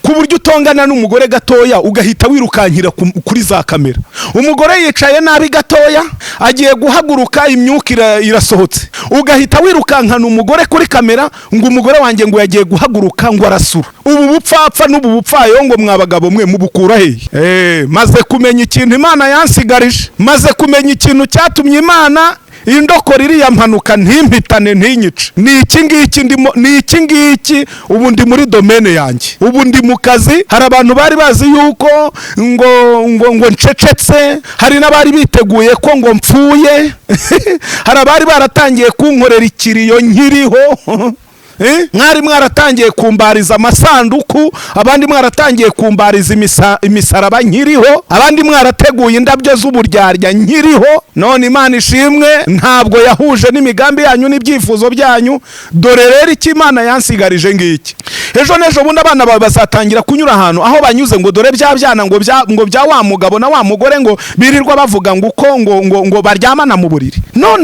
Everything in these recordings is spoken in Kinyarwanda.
ku buryo utongana n'umugore gatoya ugahita wirukankira kuri za kamera. Umugore yicaye nabi gatoya agiye guhaguruka imyuka irasohotse, ugahita wirukankana umugore kuri kamera ngo umugore wanjye ngo yagiye guhaguruka ngo arasura. Ubu bupfapfa n'ubu bupfayo ngo mwabagabo mwe mubukura hehe? Maze kumenya ikintu Imana yansigarije, maze kumenya ikintu cyatumye Imana indokora iriya mpanuka ntimpitane ntinyice. Ni iki ngiki ubu ndi muri domene yanjye, ubu ndi mu kazi. Hari abantu bari bazi yuko ngo ncecetse, hari n'abari biteguye ko ngo mpfuye hari abari baratangiye kunkorera ikiriyo nkiriho mwari mwaratangiye kumbariza amasanduku, abandi mwaratangiye kumbariza imisaraba nkiriho, abandi mwarateguye indabyo z'uburyarya nkiriho. None Imana ishimwe ntabwo yahuje n'imigambi yanyu n'ibyifuzo byanyu. Dore rero iki Imana yansigarije ngiki. Ejo nejo bundi abana bawe bazatangira kunyura ahantu aho banyuze ngo dore bya byana ngo bya wa mugabo na wa mugore ngo birirwa bavuga ngo uko ngo baryamana mu buriri. No,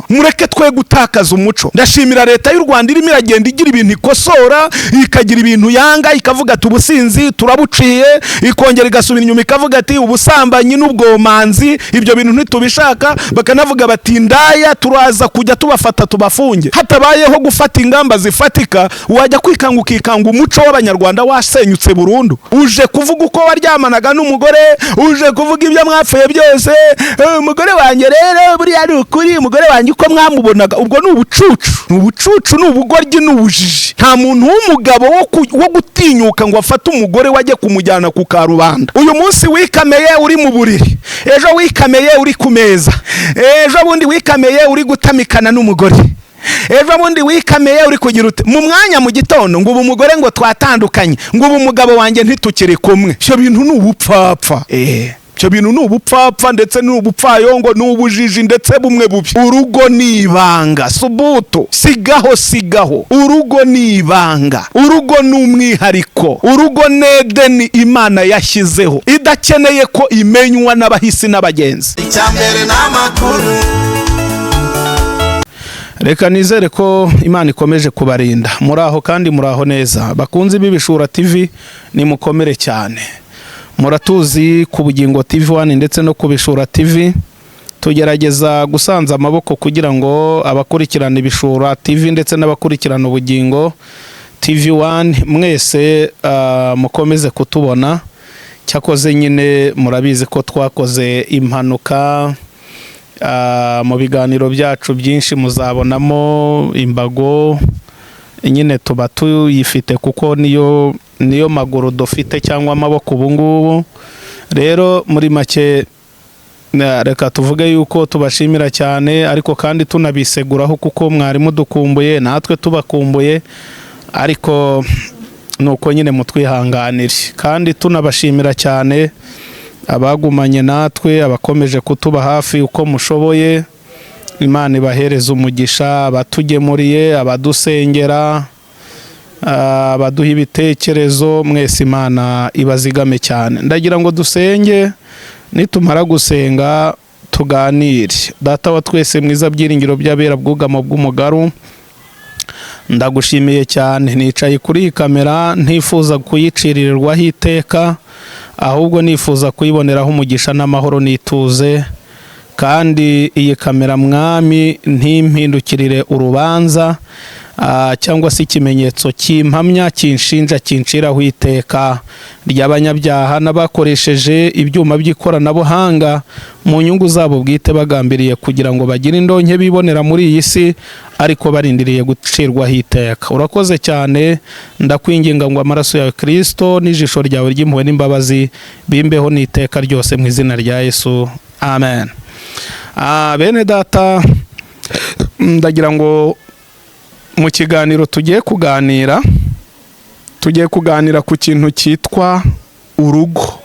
mureke twe gutakaza umuco. Ndashimira leta y'u Rwanda irimo iragenda igira ibintu ikosora, ikagira ibintu yanga, ikavuga ati ubusinzi turabuciye, ikongera igasubira inyuma ikavuga ati ubusambanyi n'ubwomanzi ibyo bintu ntitubishaka, bakanavuga bati ndaya turaza kujya tubafata tubafunge. Hatabayeho gufata ingamba zifatika, wajya kwikanga ukikanga umuco w'Abanyarwanda wasenyutse burundu. Uje kuvuga uko waryamanaga n'umugore, uje kuvuga ibyo mwapfuye byose, umugore wanjye rero buriya ari ukuri, umugore wanjye uko mwamubonaga. Ubwo ni ubucucu n'ubugoryi n'ubujiji. Nta muntu w'umugabo wo gutinyuka ngo afate umugore wajye kumujyana ku karubanda. Uyu munsi wikameye uri mu buriri, ejo wikameye uri ku meza, ejo bundi wikameye uri gutamikana n'umugore, ejo bundi wikameye uri kugira ute mu mwanya mu gitondo ngo ubu umugore ngo twatandukanye, ngo ubu umugabo wanjye ntitukiri kumwe. Ibyo bintu ni ubupfapfa. Ibyo bintu ni ubupfapfa ndetse n'ubupfayongo n'ubujiji ndetse bumwe bubi. Urugo ni ibanga, subuto sigaho. Urugo ni ibanga, urugo ni umwihariko, urugo n'Edeni Imana yashyizeho idakeneye ko imenywa n'abahisi n'abagenzi. Icyambere n'amakuru. Reka nizere ko Imana ikomeje kubarinda. Muraho kandi muraho neza. Bakunzi b'Ibishura TV ni mukomere cyane. Muratuzi ku Bugingo TV1 ndetse no ku Bishura TV. Tugerageza gusanza amaboko kugira ngo abakurikirana Ibishura TV ndetse n'abakurikirana Ubugingo TV1 mwese mukomeze kutubona. Cyakoze nyine murabizi ko twakoze impanuka. Mu biganiro byacu byinshi muzabonamo imbago nyine tuba tuyifite kuko niyo maguru dufite cyangwa amaboko ubungubu. Rero muri make reka tuvuge yuko tubashimira cyane, ariko kandi tunabiseguraho kuko mwari mudukumbuye natwe tubakumbuye, ariko nuko nyine mutwihanganire. Kandi tunabashimira cyane abagumanye natwe, abakomeje kutuba hafi uko mushoboye. Imana ibahereza umugisha, abatugemuriye, abadusengera, abaduha ibitekerezo, mwese Imana ibazigame cyane. Ndagira ngo dusenge, nitumara gusenga tuganire. Data wa twese mwiza, byiringiro by'abera, bwugamo bw'umugaru, ndagushimiye cyane. Nicaye kuri iyi kamera ntifuza kuyiciririrwaho iteka, ahubwo nifuza kuyiboneraho umugisha n'amahoro n'ituze. Kandi iyi kamera mwami ntimpindukirire urubanza cyangwa se ikimenyetso cy'impamya kinshinja kinciraho iteka ry'abanyabyaha n'abakoresheje ibyuma by'ikoranabuhanga mu nyungu zabo bwite, bagambiriye kugira ngo bagire indonke bibonera muri iyi si, ariko barindiriye gucirwaho iteka. Urakoze cyane, ndakwinginga ngo amaraso yawe Kristo n'ijisho ryawe ry'impuhwe n'imbabazi bimbeho n'iteka ryose mu izina rya Yesu, amen. Bene data, ndagira ngo mu kiganiro tugiye kuganira ku kintu cyitwa urugo.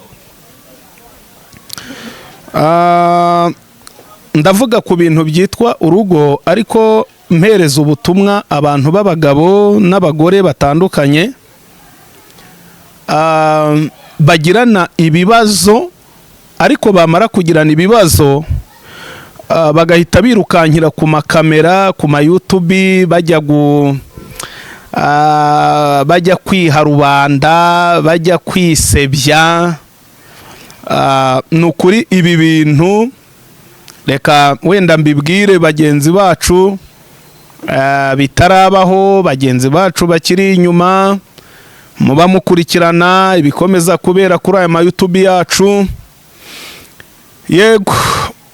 Ndavuga ku bintu byitwa urugo, ariko mpereza ubutumwa abantu b'abagabo n'abagore batandukanye bagirana ibibazo, ariko bamara kugirana ibibazo bagahita birukankira ku makamera, ku ma YouTube, bajya bajya kwiha rubanda, bajya kwisebya. Nukuri ibi bintu reka wenda mbibwire bagenzi bacu bitarabaho, bagenzi bacu bakiri inyuma, muba mukurikirana ibikomeza kubera kuri aya YouTube yacu. Yego,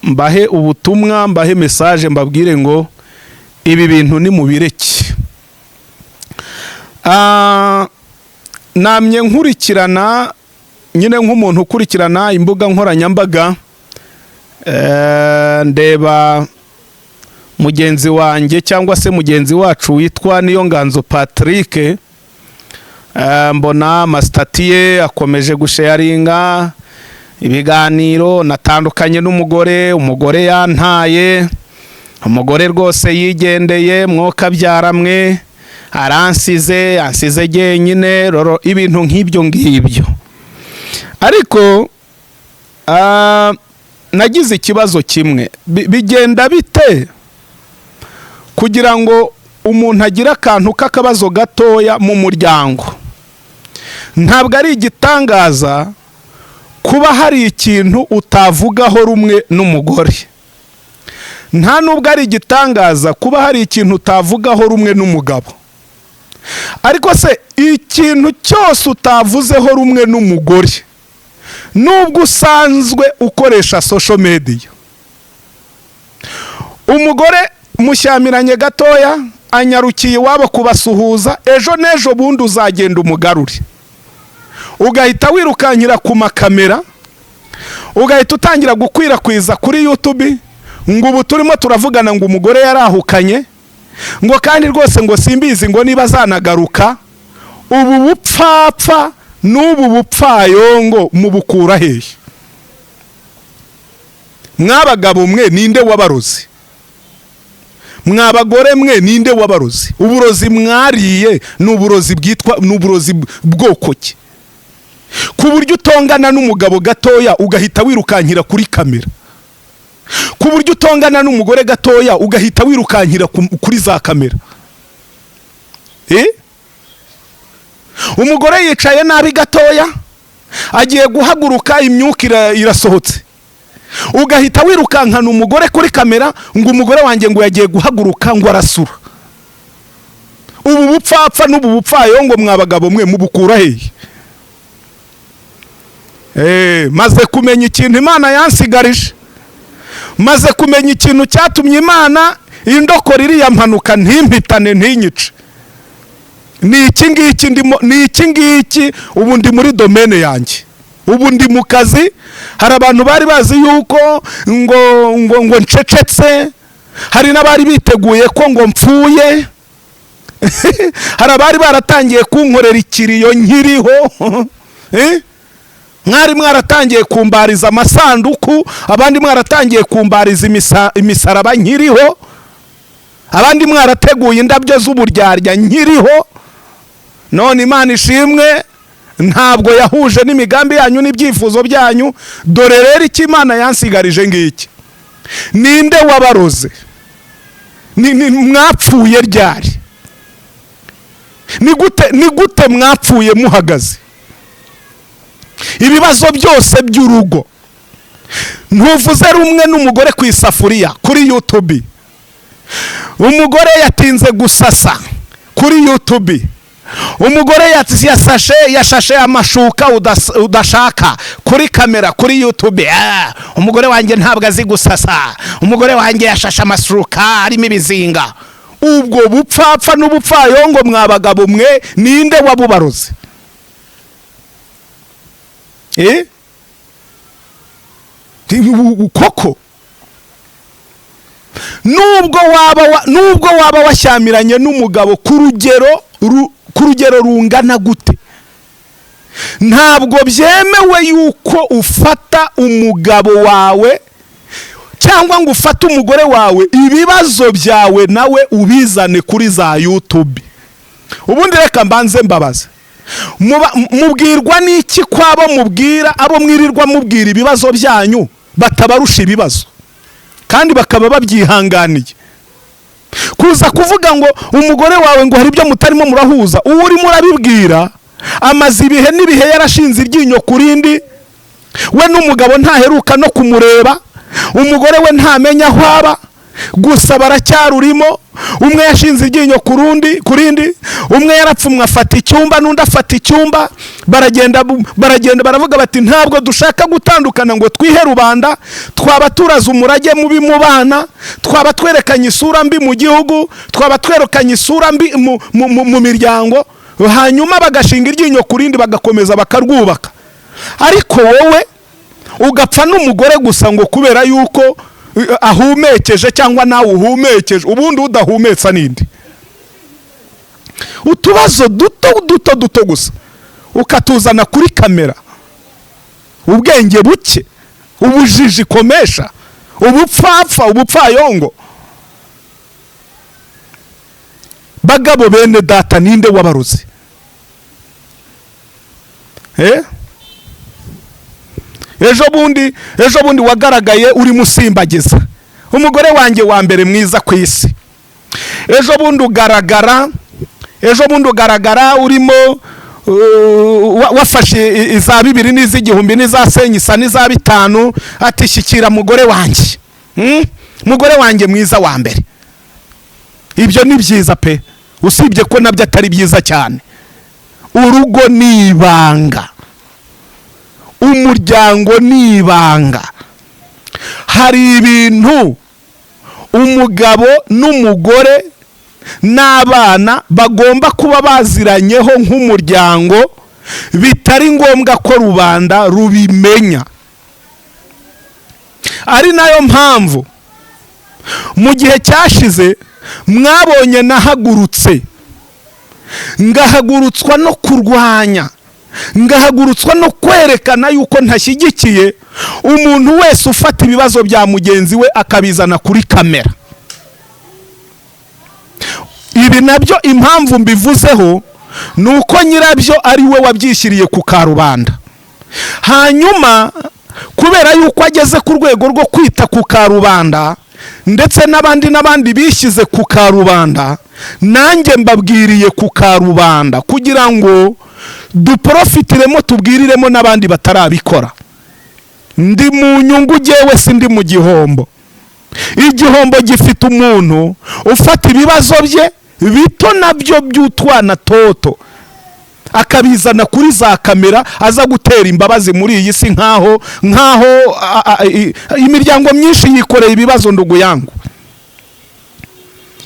mbahe ubutumwa, mbahe message, mbabwire ngo ibi bintu ni mubireke. Namye nkurikirana nyine nk'umuntu ukurikirana imbuga nkoranyambaga, ndeba mugenzi wanjye cyangwa se mugenzi wacu witwa Niyonganzo Patrick, mbona amastatiye akomeje gusharinga ibiganiro, natandukanye n'umugore, umugore yantaye, umugore rwose yigendeye, mwoka byaramwe, aransize, ansize jyenyine, roro ibintu nk'ibyo ngibyo. Ariko nagize ikibazo kimwe, bigenda bite kugira ngo umuntu agira akantu k'akabazo gatoya mu muryango? Ntabwo ari igitangaza kuba hari ikintu utavugaho rumwe n'umugore, nta nubwo ari igitangaza kuba hari ikintu utavugaho rumwe n'umugabo. Ariko se ikintu cyose utavuzeho rumwe n'umugore, nubwo usanzwe ukoresha social media, umugore mushyamiranye gatoya anyarukiye iwabo kubasuhuza, ejo n'ejo bundi uzagenda umugarure, ugahita wirukankira ku makamera, ugahita utangira gukwirakwiza kuri YouTube ngo ubu turimo turavugana ngo umugore yarahukanye, ngo kandi rwose ngo simbizi ngo niba zanagaruka. Ubu bupfapfa n'ubu bupfayongo mubukura hehe? Mwabagabo mwe ninde wabarozi? Mwabagore mwe ninde wabarozi? Uburozi mwariye n'uburozi bwitwa n'uburozi bwoko ki, ku buryo utongana n'umugabo gatoya ugahita wirukankira kuri kamera, ku buryo utongana n'umugore gatoya ugahita wirukankira kuri za kamera? Umugore yicaye nabi gatoya, agiye guhaguruka, imyuka irasohotse, ugahita wirukankana umugore kuri kamera ngo umugore wanjye ngo yagiye guhaguruka ngo arasura. Ubu bupfapfa n'ubu bupfayo ngo mwabagabo mwe mubukura hehe? Maze kumenya ikintu Imana yansigarije, maze kumenya ikintu cyatumye Imana indokora iriya mpanuka ntimpitane ntinyice. Ni iki ngiki ubu ndi muri domaine yanjye, ubu ndi mu kazi. Hari abantu bari bazi yuko ngo ncecetse, hari n'abari biteguye ko ngo mpfuye, hari abari baratangiye kunkorera ikiriyo nkiriho, mwari mwaratangiye kumbariza amasanduku, abandi mwaratangiye kumbariza imisaraba nkiriho, abandi mwarateguye indabyo z'uburyarya nkiriho. None Imana ishimwe ntabwo yahuje n'imigambi yanyu n'ibyifuzo byanyu. Dore rero iki Imana yansigarije ngiki. Ninde wabaroze? Mwapfuye ryari? Ni gute mwapfuye muhagaze? Ibibazo byose by'urugo, ntuvuze rumwe n'umugore ku isafuriya kuri YouTube, umugore yatinze gusasa kuri YouTube, umugore yashashe amashuka udashaka kuri kamera kuri YouTube. Umugore wanjye ntabwo azi gusasa, umugore wanjye yashashe amashuka arimo ibizinga. Ubwo bupfapfa n'ubupfayongo mwabagabo mwe ninde wabubaroze? Koko nubwo waba washyamiranye n'umugabo ku rugero rungana gute, ntabwo byemewe yuko ufata umugabo wawe cyangwa ngo ufate umugore wawe ibibazo byawe nawe ubizane kuri za YouTube. Ubundi reka mbanze mbabaza, mubwirwa n'iki kwabo mubwira abo mwirirwa mubwira ibibazo byanyu batabarusha ibibazo kandi bakaba babyihanganiye? kuza kuvuga ngo umugore wawe ngo hari ibyo mutarimo murahuza, uwo urimo urabibwira amaze ibihe n'ibihe yarashinze iryinyo ku rindi, we n'umugabo ntaheruka no kumureba, umugore we ntamenya aho aba, gusa baracyarurimo. Umwe yashinze iryinyo ku rindi, umwe yarapfumwe afata icyumba n'undi afata icyumba, baragenda baravuga bati ntabwo dushaka gutandukana ngo twihe rubanda, twaba turaza umurage mubi mu bana, twaba twerekanye isura mbi mu gihugu, twaba twerekanye isura mbi mu miryango, hanyuma bagashinga iryinyo ku rindi bagakomeza bakarwubaka. Ariko wowe ugapfa n'umugore gusa ngo kubera yuko ahumekeje cyangwa nawe uhumekeje, ubundi udahumetsa nindi. Utubazo duto gusa ukatuzana kuri kamera, ubwenge buke, ubujiji komesha, ubupfapfa, ubupfayongo. Bagabo bene data, ninde wabaruzi? Ejo bundi wagaragaye uri musimbagiza umugore wanjye wa mbere mwiza ku isi. Ejo bundi ugaragara urimo wafashe iza 2 n'iz'igihumbi n'iza senyisa n'iza 5, ati shyikira mugore wanjye, mugore wanjye mwiza wa mbere. Ibyo ni byiza pe, usibye ko nabyo atari byiza cyane. Urugo ni ibanga, umuryango ni ibanga. Hari ibintu umugabo n'umugore n'abana bagomba kuba baziranyeho nk'umuryango, bitari ngombwa ko rubanda rubimenya. Ari nayo mpamvu mu gihe cyashize mwabonye nahagurutse, ngahagurutswa no kurwanya, ngahagurutswa no kwerekana yuko ntashyigikiye umuntu wese ufata ibibazo bya mugenzi we akabizana kuri kamera. Ibi nabyo impamvu mbivuzeho nuko nyirabyo ari we wabyishyiriye ku karubanda, hanyuma kubera yuko ageze ku rwego rwo kwita ku karubanda, ndetse n'abandi bishyize ku karubanda, nanjye mbabwiriye ku karubanda kugira ngo duprofitiremo, tubwiriremo n'abandi batarabikora. Ndi mu nyungu jyewe, sindi mu gihombo. Igihombo gifite umuntu ufata ibibazo bye bito nabyo by'utwana toto akabizana kuri za kamera, aza gutera imbabazi muri iyi si nkaho imiryango myinshi yikoreye ibibazo. Ndugu yangu,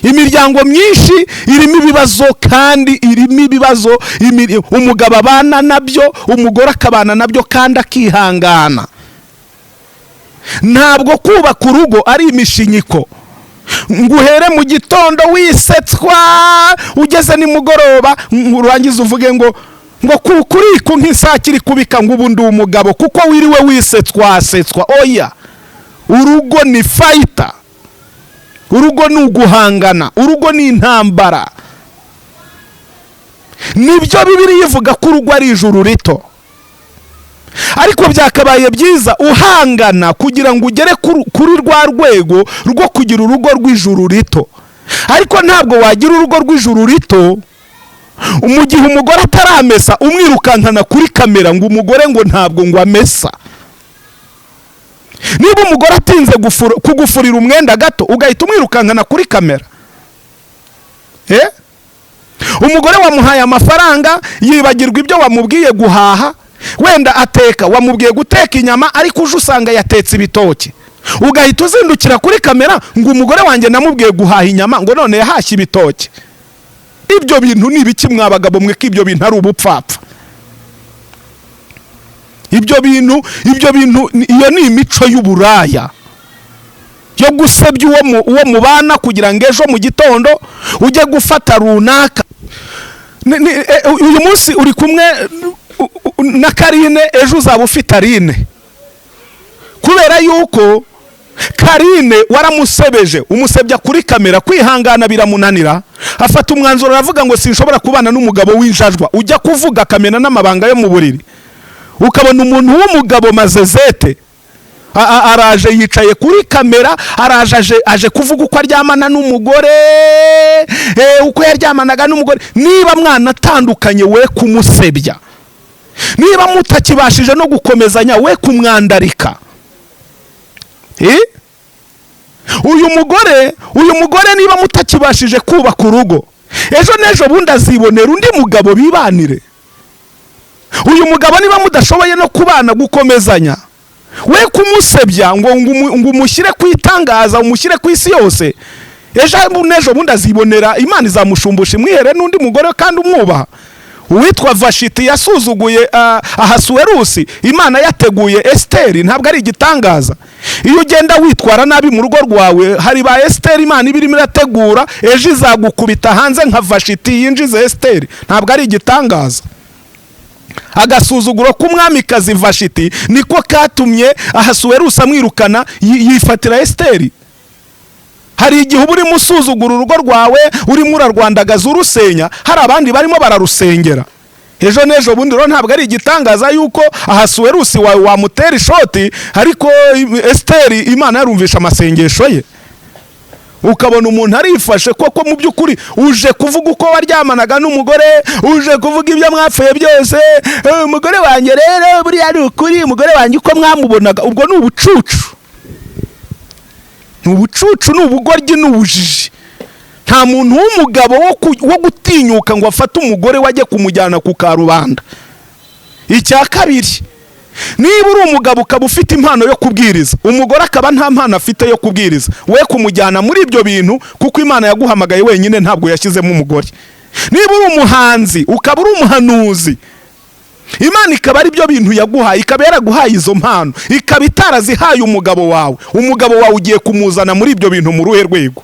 imiryango myinshi irimo ibibazo, kandi irimo ibibazo umugabo abana nabyo, umugore akabana nabyo kandi akihangana. Ntabwo kubaka urugo ari imishinyiko, nguhere mu gitondo wisetswa, ugeze nimugoroba urangiza uvuge ngo kuriku nk'isakiri kubika ngo ubu ndi umugabo kuko wiriwe wisetswa. Oya, urugo ni fighter, urugo ni uguhangana, urugo ni intambara. Nibyo Bibiliya ivuga ko urugo ari ijuru rito, ariko byakabaye byiza uhangana kugira ngo ugere kuri rwa rwego rwo kugira urugo rw'ijuru rito. Ariko ntabwo wagira urugo rw'ijuru rito mu gihe umugore ataramesa, umwirukankana kuri kamera ngo umugore ngo ntabwo ngo amesa. Niba umugore atinze kugufurira umwenda gato, ugahita umwirukankana kuri kamera. Umugore wamuhaye amafaranga, yibagirwa ibyo wamubwiye guhaha. Wenda ateka, wamubwiye guteka inyama, ariko uje usanga yatetse ibitoki, ugahita uzindukira kuri kamera ngo umugore wanjye namubwiye guhaha inyama, ngo none yahashye ibitoki. Ibyo bintu ni ibiki mwabagabo mwe? Ko ibyo bintu ari ubupfapfa. Ibyo bintu iyo ni imico y'uburaya yo gusebya uwo mubana kugira ngo ejo mu gitondo ujye gufata runaka. Uyu munsi uri kumwe na Karine, ejo uzaba ufite Arine, kubera yuko Karine waramusebeje, umusebya kuri kamera, kwihangana biramunanira, afata umwanzuro aravuga ngo sinshobora kubana n'umugabo w'injajwa. Ujya kuvuga kamena n'amabanga yo mu buriri, ukabona umuntu w'umugabo mazezete araje yicaye kuri kamera, araje aje kuvuga uko aryamana n'umugore, uko yaryamanaga n'umugore. Niba mwana atandukanye we kumusebya, niba mutakibashije no gukomezanya we kumwandarika. Uyu mugore niba mutakibashije kubaka urugo, ejo n'ejo bundi azibonera undi mugabo bibanire. Uyu mugabo niba mudashoboye no kubana gukomezanya, we kumusebya ngo umushyire ku itangaza, umushyire ku isi yose, ejo n'ejo bundi azibonera, Imana izamushumbusha imwihere n'undi mugore kandi umwubaha. Uwitwa Vashiti yasuzuguye Ahasuwerusi, Imana yateguye Esiteri, ntabwo ari igitangaza. Iyo ugenda witwara nabi mu rugo rwawe, hari ba Esiteri Imana ibirimo irategura, ejo izagukubita hanze nka Vashiti yinjize Esiteri, ntabwo ari igitangaza. Agasuzuguro k'umwamikazi Vashiti niko katumye Ahasuwerusi amwirukana, yifatira Esiteri. Hari igihe uba urimo usuzugura urugo rwawe, urimo urarwandagaza urusenya, hari abandi barimo bararusengera. Ejo n'ejo bundi rero ntabwo ari igitangaza yuko Ahasuwerusi wawe wamutera ishoti, ariko Esiteri Imana yarumvisha amasengesho ye. Ukabona umuntu arifashe koko mu by'ukuri uje kuvuga uko waryamanaga n'umugore, uje kuvuga ibyo mwapfuye byose, umugore wanjye rero buriya ari ukuri, umugore wanjye uko mwamubonaga. Ubwo ni ubucucu, ni ubugoryi, ni ubujiji. Nta muntu w'umugabo wo gutinyuka ngo afate umugore wajye kumujyana ku karubanda. Icya kabiri, niba uri umugabo ukaba ufite impano yo kubwiriza, umugore akaba nta mpano afite yo kubwiriza, we kumujyana muri ibyo bintu, kuko Imana yaguhamagaye wenyine, ntabwo yashyizemo umugore. Niba uri umuhanzi ukaba uri umuhanuzi, Imana ikaba ari byo bintu yaguhaye, ikaba yaraguhaye izo mpano, ikaba itarazihaye umugabo wawe. Umugabo wawe ugiye kumuzana muri ibyo bintu mu ruhe rwego?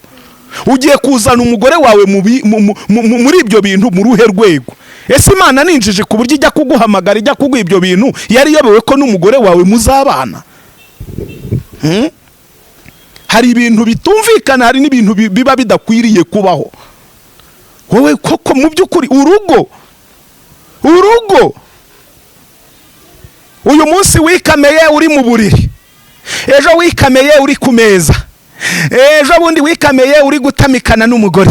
Ugiye kuzana umugore wawe muri ibyo bintu mu ruhe rwego? Ese Imana ninjije ku buryo ijya kuguhamagara, ijya kuguha ibyo bintu yari yobewe ko n'umugore wawe muzabana? Hari ibintu bitumvikana, hari n'ibintu biba bidakwiriye kubaho. Wowe koko mu by'ukuri urugo uyu munsi wikameye uri mu buriri, ejo wikameye uri ku meza, ejo bundi wikameye uri gutamikana n'umugore,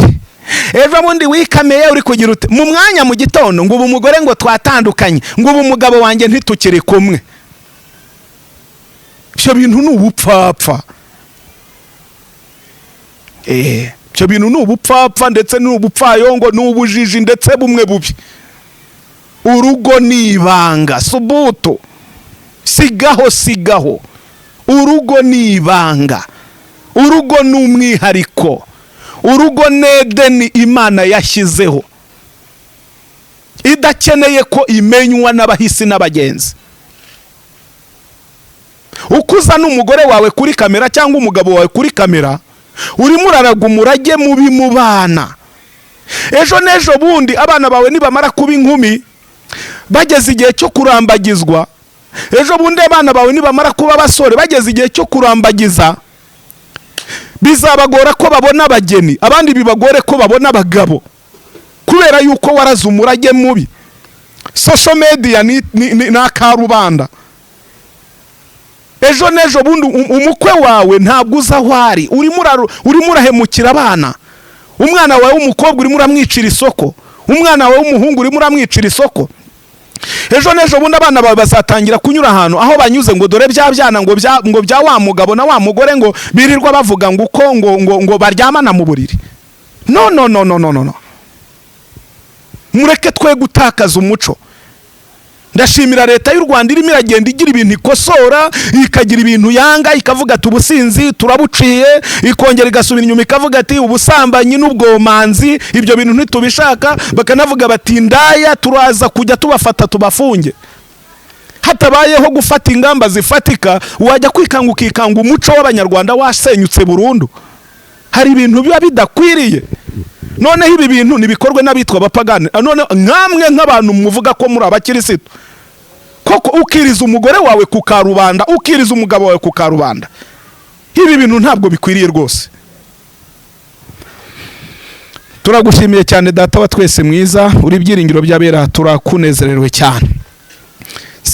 ejo bundi wikameye uri kugira ute mu mwanya mu gitondo ngo ubu umugore ngo twatandukanye, ngo ubu umugabo wanjye ntitukiri kumwe. Ibyo bintu ni ubupfapfa. Ibyo bintu ni ubupfapfa, ndetse ni ubupfayongo, ni ubujiji, ndetse bumwe bubi. Urugo ni ibanga, subuto, sigaho. Urugo ni ibanga, urugo ni umwihariko, urugo ni Edeni Imana yashyizeho, idakeneye ko imenywa n'abahisi n'abagenzi. Ukuza n'umugore wawe kuri kamera cyangwa umugabo wawe kuri kamera, urimo uraraga umurage mubi mu bana. Ejo n'ejo bundi abana bawe nibamara kuba inkumi bageze igihe cyo kurambagizwa, ejo bundi abana bawe nibamara kuba abasore bageze igihe cyo kurambagiza, bizabagora ko babona abageni, abandi bibagore ko babona abagabo, kubera yuko waraze umurage mubi. Social media ni akarubanda. Ejo n'ejo bundi umukwe wawe ntabwo uza aho ari, urimo urahemukira abana. Umwana wawe w'umukobwa urimo uramwicira isoko, umwana wawe w'umuhungu urimo uramwicira isoko. Ejo n'ejo bundi abana bawe bazatangira kunyura ahantu aho banyuze ngo dore bya byana ngo bya wa mugabo na wa mugore ngo birirwa bavuga ngo uko ngo baryamana mu buriri. No. Mureke twe gutakaza umuco. Ndashimira leta y'u Rwanda irimo iragenda igira ibintu ikosora, ikagira ibintu yanga, ikavuga ati ubusinzi turabuciye, ikongera igasubira inyuma ikavuga ati ubusambanyi n'ubwomanzi ibyo bintu ntitubishaka, bakanavuga bati ndaya turaza kujya tubafata tubafunge. Hatabayeho gufata ingamba zifatika, wajya kwikanga ukikanga umuco w'Abanyarwanda wasenyutse burundu. Hari ibintu biba bidakwiriye. Noneho ibi bintu nibikorwe n'abitwa abapagani. None nkamwe nk'abantu muvuga ko muri abakirisitu, koko ukiriza umugore wawe ku karubanda, ukiriza umugabo wawe ku karubanda, ibi bintu ntabwo bikwiriye rwose. Turagushimiye cyane data wa twese mwiza, uri byiringiro by'abera, turakunezerewe cyane.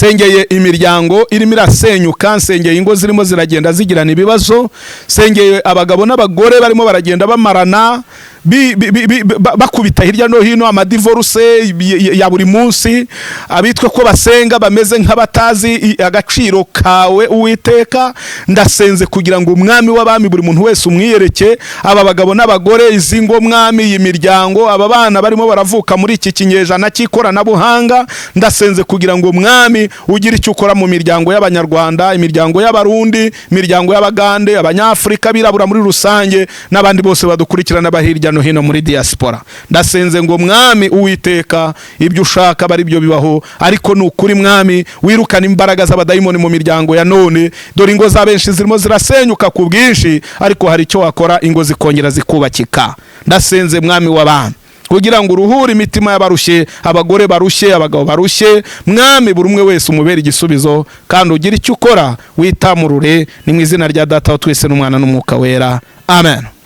sengeye imiryango irimo irasenyuka, sengeye ingo zirimo ziragenda zigirana ibibazo, sengeye abagabo n'abagore barimo baragenda bamarana bakubita hirya no hino amadivorce ya buri munsi, abitwe ko basenga bameze nk'abatazi agaciro kawe Uwiteka. Ndasenze kugira ngo umwami w'abami buri muntu wese umwiyereke, aba bagabo n'abagore, izi ngo mwami, iyi miryango, aba bana barimo baravuka muri iki kinyejana cy'ikoranabuhanga, ndasenze kugira ngo umwami ugire icyo ukora mu miryango y'Abanyarwanda, imiryango y'Abarundi, imiryango y'Abagande, Abanyafrika, birabura muri rusange, n'abandi bose badukurikirana bahirya no hino muri diaspora. Ndasenze ngo mwami Uwiteka, ibyo ushaka bari byo bibaho, ariko nukuri mwami wirukana imbaraga z'abadayimoni mu miryango ya none. Dore ingo z'abenshi zirimo zirasenyuka ku bwinshi, ariko hari icyo wakora ingo zikongera zikubakika. Ndasenze mwami w'abami kugira ngo uruhure imitima y'abarushye, abagore barushye, abagabo barushye, mwami buri umwe wese umubere igisubizo, kandi ugira icyo ukora witamurure. Ni mu izina rya Data wa twese n'Umwana n'Umwuka wera, amen.